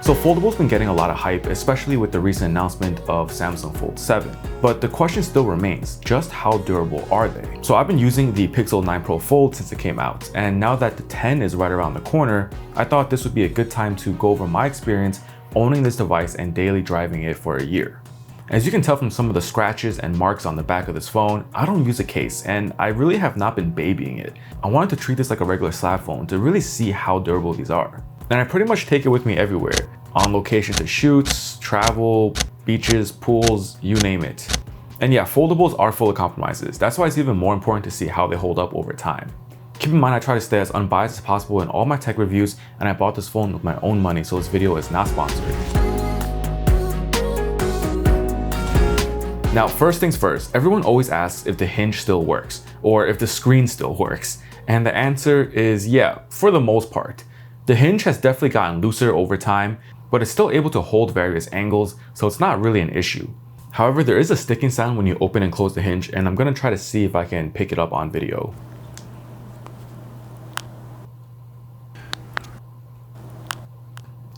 So foldable's been getting a lot of hype, especially with the recent announcement of Samsung Fold 7. But the question still remains, just how durable are they? So I've been using the Pixel 9 Pro Fold since it came out, and now that the 10 is right around the corner, I thought this would be a good time to go over my experience owning this device and daily driving it for a year. As you can tell from some of the scratches and marks on the back of this phone, I don't use a case, and I really have not been babying it. I wanted to treat this like a regular slab phone to really see how durable these are. And I pretty much take it with me everywhere, on location to shoots, travel, beaches, pools, you name it. And yeah, foldables are full of compromises. That's why it's even more important to see how they hold up over time. Keep in mind I try to stay as unbiased as possible in all my tech reviews, and I bought this phone with my own money, so this video is not sponsored. Now, first things first, everyone always asks if the hinge still works, or if the screen still works. And the answer is yeah, for the most part. The hinge has definitely gotten looser over time, but it's still able to hold various angles, so it's not really an issue. However, there is a sticking sound when you open and close the hinge, and I'm gonna try to see if I can pick it up on video.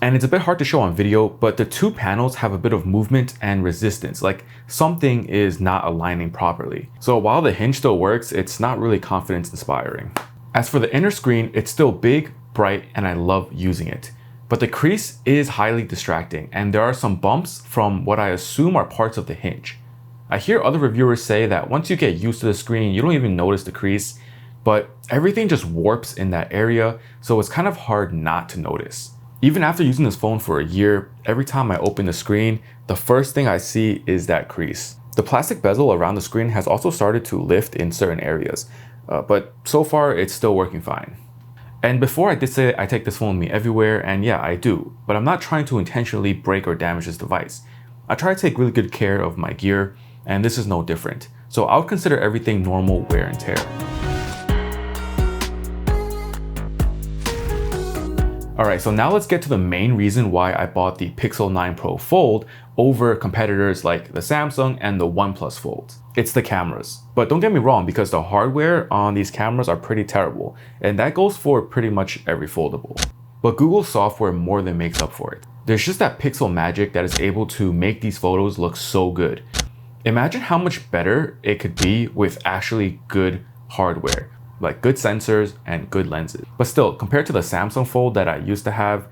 And it's a bit hard to show on video, but the two panels have a bit of movement and resistance, like something is not aligning properly. So while the hinge still works, it's not really confidence inspiring. As for the inner screen, it's still big, bright, and I love using it. But the crease is highly distracting, and there are some bumps from what I assume are parts of the hinge. I hear other reviewers say that once you get used to the screen, you don't even notice the crease, but everything just warps in that area, so it's kind of hard not to notice. Even after using this phone for a year, every time I open the screen, the first thing I see is that crease. The plastic bezel around the screen has also started to lift in certain areas, but so far it's still working fine. And before I did say I take this phone with me everywhere, and yeah, I do, but I'm not trying to intentionally break or damage this device. I try to take really good care of my gear, and this is no different. So I would consider everything normal wear and tear. Alright, so now let's get to the main reason why I bought the Pixel 9 Pro Fold over competitors like the Samsung and the OnePlus Folds. It's the cameras. But don't get me wrong, because the hardware on these cameras are pretty terrible, and that goes for pretty much every foldable. But Google's software more than makes up for it. There's just that pixel magic that is able to make these photos look so good. Imagine how much better it could be with actually good hardware, like good sensors and good lenses. But still, compared to the Samsung Fold that I used to have,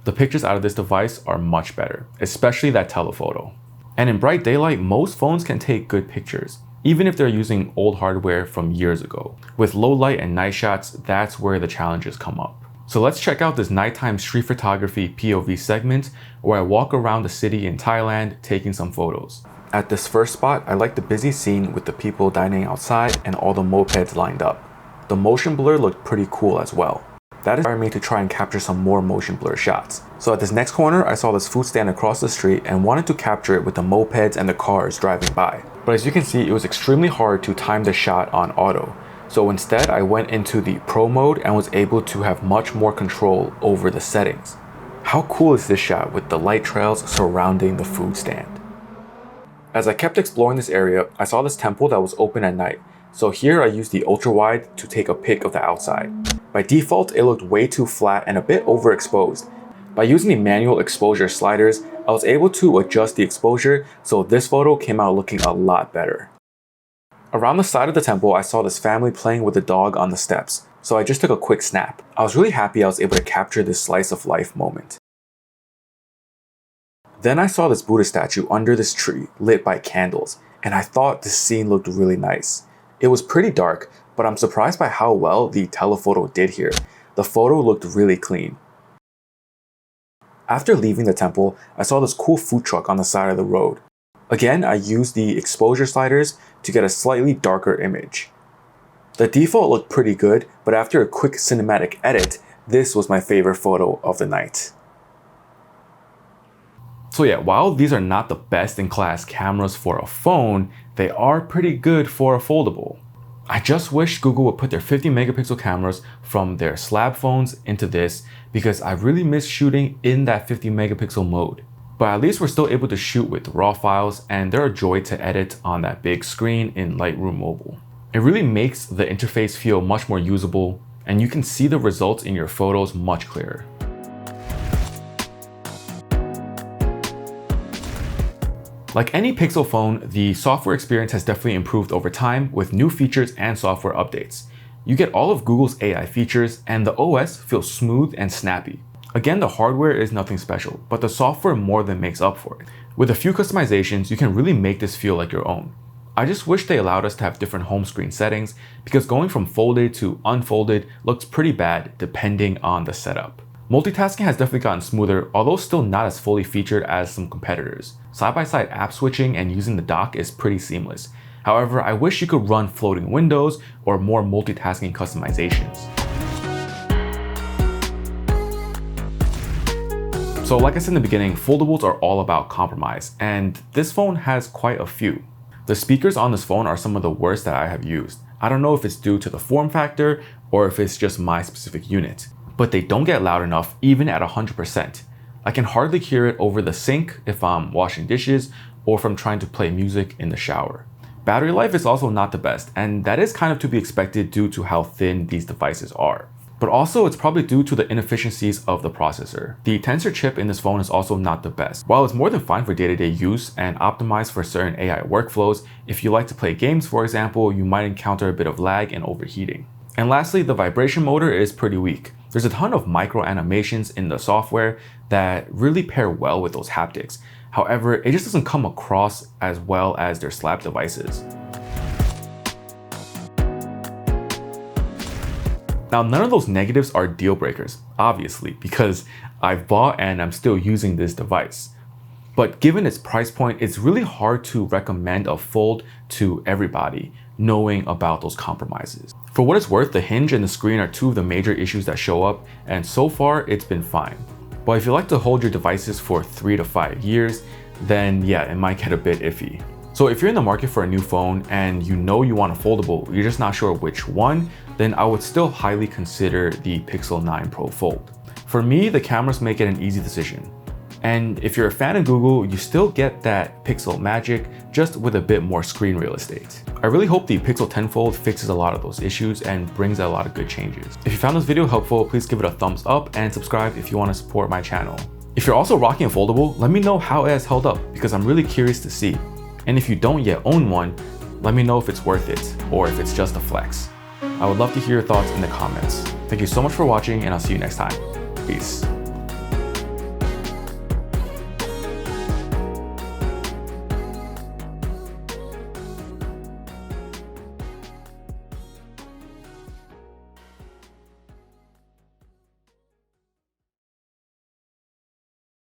the pictures out of this device are much better, especially that telephoto. And in bright daylight, most phones can take good pictures, even if they're using old hardware from years ago. With low light and night shots, that's where the challenges come up. So let's check out this nighttime street photography POV segment where I walk around the city in Thailand taking some photos. At this first spot, I like the busy scene with the people dining outside and all the mopeds lined up. The motion blur looked pretty cool as well. That inspired me to try and capture some more motion blur shots. So at this next corner, I saw this food stand across the street and wanted to capture it with the mopeds and the cars driving by. But as you can see, it was extremely hard to time the shot on auto. So instead, I went into the Pro mode and was able to have much more control over the settings. How cool is this shot with the light trails surrounding the food stand? As I kept exploring this area, I saw this temple that was open at night. So here I used the ultra wide to take a pic of the outside. By default, it looked way too flat and a bit overexposed. By using the manual exposure sliders, I was able to adjust the exposure, so this photo came out looking a lot better. Around the side of the temple, I saw this family playing with the dog on the steps, so I just took a quick snap. I was really happy I was able to capture this slice of life moment. Then I saw this Buddha statue under this tree, lit by candles, and I thought this scene looked really nice. It was pretty dark, but I'm surprised by how well the telephoto did here. The photo looked really clean. After leaving the temple, I saw this cool food truck on the side of the road. Again, I used the exposure sliders to get a slightly darker image. The default looked pretty good, but after a quick cinematic edit, this was my favorite photo of the night. So yeah, while these are not the best in class cameras for a phone, they are pretty good for a foldable. I just wish Google would put their 50 megapixel cameras from their slab phones into this, because I really miss shooting in that 50 megapixel mode. But at least we're still able to shoot with RAW files, and they're a joy to edit on that big screen in Lightroom Mobile. It really makes the interface feel much more usable, and you can see the results in your photos much clearer. Like any Pixel phone, the software experience has definitely improved over time with new features and software updates. You get all of Google's AI features, and the OS feels smooth and snappy. Again, the hardware is nothing special, but the software more than makes up for it. With a few customizations, you can really make this feel like your own. I just wish they allowed us to have different home screen settings, because going from folded to unfolded looks pretty bad depending on the setup. Multitasking has definitely gotten smoother, although still not as fully featured as some competitors. Side-by-side app switching and using the dock is pretty seamless. However, I wish you could run floating windows or more multitasking customizations. So like I said in the beginning, foldables are all about compromise, and this phone has quite a few. The speakers on this phone are some of the worst that I have used. I don't know if it's due to the form factor or if it's just my specific unit, but they don't get loud enough even at 100%. I can hardly hear it over the sink if I'm washing dishes or if I'm trying to play music in the shower. Battery life is also not the best, and that is kind of to be expected due to how thin these devices are. But also it's probably due to the inefficiencies of the processor. The Tensor chip in this phone is also not the best. While it's more than fine for day-to-day use and optimized for certain AI workflows, if you like to play games, for example, you might encounter a bit of lag and overheating. And lastly, the vibration motor is pretty weak. There's a ton of micro animations in the software that really pair well with those haptics. However, it just doesn't come across as well as their slab devices. Now, none of those negatives are deal breakers, obviously, because I've bought and I'm still using this device. But given its price point, it's really hard to recommend a Fold to everybody, knowing about those compromises. For what it's worth, the hinge and the screen are two of the major issues that show up, and so far it's been fine. But if you like to hold your devices for 3 to 5 years, then yeah, it might get a bit iffy. So if you're in the market for a new phone and you know you want a foldable, you're just not sure which one, then I would still highly consider the Pixel 9 Pro Fold. For me, the cameras make it an easy decision. And if you're a fan of Google, you still get that Pixel magic, just with a bit more screen real estate. I really hope the Pixel 10 Fold fixes a lot of those issues and brings a lot of good changes. If you found this video helpful, please give it a thumbs up and subscribe if you want to support my channel. If you're also rocking a foldable, let me know how it has held up, because I'm really curious to see. And if you don't yet own one, let me know if it's worth it or if it's just a flex. I would love to hear your thoughts in the comments. Thank you so much for watching, and I'll see you next time. Peace.